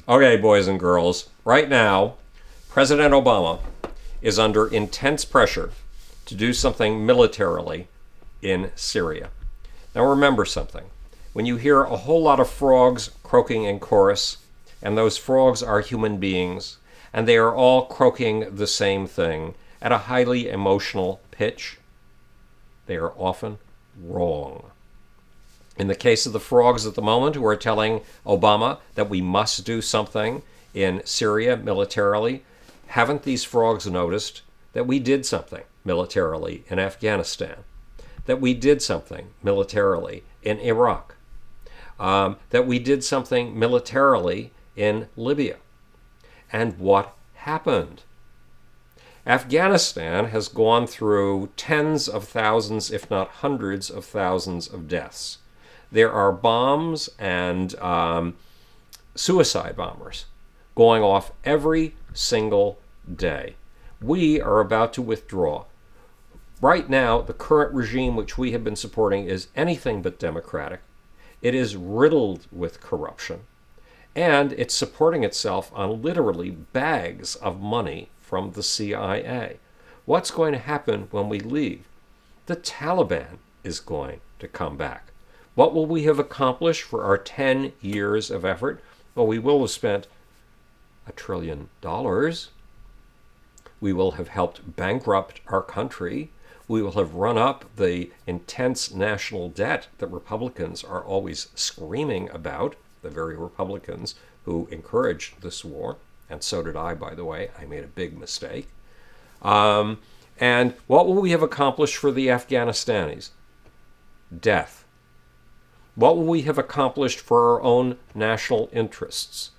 Okay, boys and girls, right now, President Obama is under intense pressure to do something militarily in Syria. Now, remember something. When you hear a whole lot of frogs croaking in chorus, and those frogs are human beings, and they are all croaking the same thing at a highly emotional pitch, they are often wrong. In the case of the frogs at the moment who are telling Obama that we must do something in Syria militarily, haven't these frogs noticed that we did something militarily in Afghanistan? That we did something militarily in Iraq? That we did something militarily in Libya? And what happened? Afghanistan has gone through tens of thousands, if not hundreds of thousands of deaths. There are bombs and suicide bombers going off every single day. We are about to withdraw. Right now, the current regime which we have been supporting is anything but democratic. It is riddled with corruption. And it's supporting itself on literally bags of money from the CIA. What's going to happen when we leave? The Taliban is going to come back. What will we have accomplished for our 10 years of effort? Well, we will have spent $1 trillion. We will have helped bankrupt our country. We will have run up the intense national debt that Republicans are always screaming about, the very Republicans who encouraged this war. And so did I, by the way. I made a big mistake. And what will we have accomplished for the Afghanistanis? Death. What will we have accomplished for our own national interests?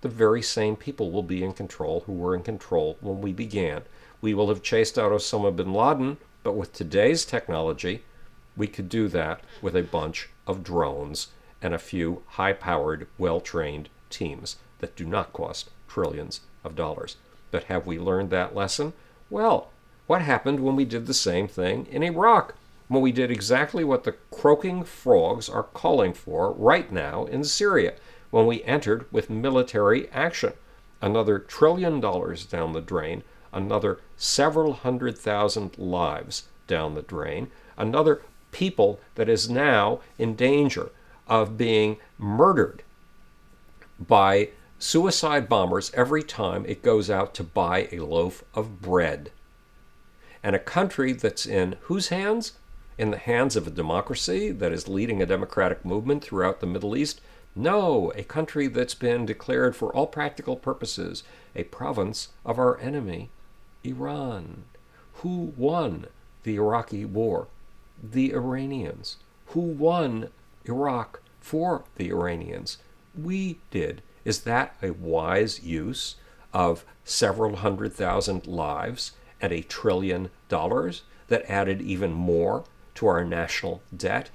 The very same people will be in control who were in control when we began. We will have chased out Osama bin Laden, but with today's technology, we could do that with a bunch of drones and a few high-powered, well-trained teams that do not cost trillions of dollars. But have we learned that lesson? Well, what happened when we did the same thing in Iraq? When we did exactly what the croaking frogs are calling for right now in Syria, when we entered with military action. Another $1 trillion down the drain, another several 100,000 lives down the drain, another people that is now in danger of being murdered by suicide bombers every time it goes out to buy a loaf of bread. And a country that's in whose hands? In the hands of a democracy that is leading a democratic movement throughout the Middle East? No, a country that's been declared for all practical purposes a province of our enemy, Iran. Who won the Iraqi war? The Iranians. Who won Iraq for the Iranians? We did. Is that a wise use of several 100,000 lives and $1 trillion that added even more to our national debt?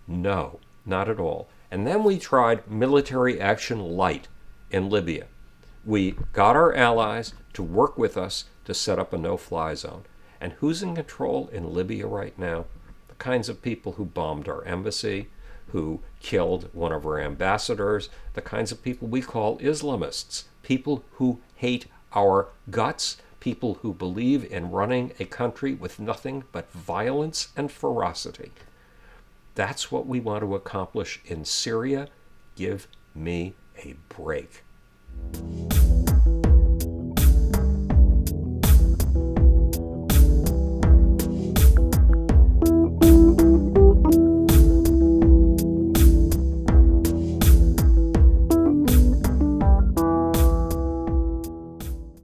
No, not at all. And then we tried military action light in Libya. We got our allies to work with us to set up a no-fly zone. And who's in control in Libya right now? The kinds of people who bombed our embassy, who killed one of our ambassadors, the kinds of people we call Islamists, people who hate our guts, people who believe in running a country with nothing but violence and ferocity. That's what we want to accomplish in Syria. Give me a break.